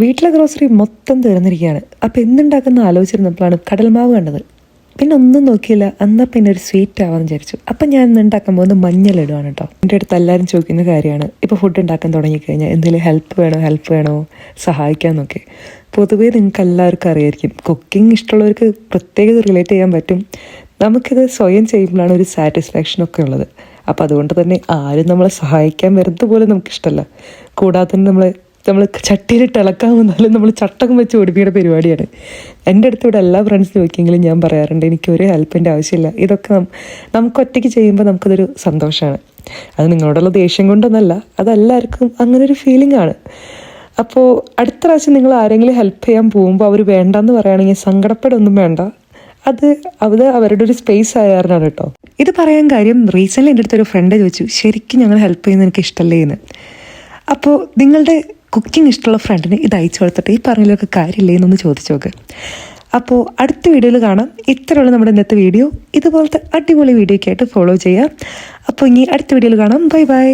വീട്ടിലെ ഗ്രോസറി മൊത്തം തീർന്നിരിക്കുകയാണ്. അപ്പോൾ എന്തുണ്ടാക്കുന്ന ആലോചിച്ചിരുന്നപ്പോഴാണ് കടൽമാവ് കണ്ടത്. പിന്നെ ഒന്നും നോക്കിയില്ല, എന്നാൽ പിന്നെ ഒരു സ്വീറ്റ് ആവാമെന്ന് വിചാരിച്ചു. അപ്പം ഞാൻ ഇന്ന് ഉണ്ടാക്കാൻ പോകുന്നത് മഞ്ഞളിടുവാണ് കേട്ടോ. എൻ്റെ അടുത്ത് എല്ലാവരും ചോദിക്കുന്ന കാര്യമാണ്, ഇപ്പോൾ ഫുഡ് ഉണ്ടാക്കാൻ തുടങ്ങിക്കഴിഞ്ഞാൽ എന്തെങ്കിലും ഹെൽപ്പ് വേണോ സഹായിക്കാമെന്നൊക്കെ. പൊതുവേ നിങ്ങൾക്ക് എല്ലാവർക്കും അറിയായിരിക്കും, കുക്കിംഗ് ഇഷ്ടമുള്ളവർക്ക് പ്രത്യേകത റിലേറ്റ് ചെയ്യാൻ പറ്റും. നമുക്കിത് സ്വയം ചെയ്യുമ്പോഴാണ് ഒരു സാറ്റിസ്ഫാക്ഷനൊക്കെ ഉള്ളത്. അപ്പോൾ അതുകൊണ്ട് തന്നെ ആരും നമ്മളെ സഹായിക്കാൻ വരുന്നത് പോലും നമുക്കിഷ്ടമല്ല. കൂടാതെ തന്നെ നമ്മൾ ചട്ടിയിലിട്ട് ഇളക്കാൻ വന്നാലും നമ്മൾ ചട്ടകം വെച്ച് ഓടിപ്പിയുടെ പരിപാടിയാണ്. എൻ്റെ അടുത്ത് ഇവിടെ എല്ലാ ഫ്രണ്ട്സും ചോദിക്കെങ്കിലും ഞാൻ പറയാറുണ്ട്, എനിക്ക് ഒരു ഹെൽപ്പിൻ്റെ ആവശ്യമില്ല. ഇതൊക്കെ നമുക്ക് ഒറ്റയ്ക്ക് ചെയ്യുമ്പോൾ നമുക്കതൊരു സന്തോഷമാണ്. അത് നിങ്ങളോടുള്ള ദേഷ്യം കൊണ്ടൊന്നല്ല, അതെല്ലാവർക്കും അങ്ങനൊരു ഫീലിംഗ് ആണ്. അപ്പോൾ അടുത്ത പ്രാവശ്യം നിങ്ങൾ ആരെങ്കിലും ഹെൽപ്പ് ചെയ്യാൻ പോകുമ്പോൾ അവർ വേണ്ടെന്ന് പറയുകയാണെങ്കിൽ സങ്കടപ്പെടൊന്നും വേണ്ട. അത് അവരുടെ ഒരു സ്പേസ് ആയാറാണ് കേട്ടോ. ഇത് പറയാൻ കാര്യം, റീസെൻ്റ്ലി എൻ്റെ അടുത്തൊരു ഫ്രണ്ട് ചോദിച്ചു, ശരിക്കും ഞങ്ങൾ ഹെൽപ്പ് ചെയ്യുന്നത് എനിക്ക് ഇഷ്ടമല്ലേ എന്ന്. അപ്പോൾ നിങ്ങളുടെ കുക്കിംഗ് ഇഷ്ടമുള്ള ഫ്രണ്ടിന് ഇത് അയച്ചു കൊടുത്തിട്ട് ഈ പറഞ്ഞതിലൊക്കെ കാര്യമില്ലേ എന്നൊന്ന് ചോദിച്ചു നോക്ക്. അപ്പോൾ അടുത്ത വീഡിയോയിൽ കാണാം. ഇത്രയുള്ള നമ്മുടെ ഇന്നത്തെ വീഡിയോ. ഇതുപോലത്തെ അടിപൊളി വീഡിയോ ഒക്കെ ആയിട്ട് ഫോളോ ചെയ്യാം. അപ്പോൾ ഇനി അടുത്ത വീഡിയോയിൽ കാണാം. Bye bye.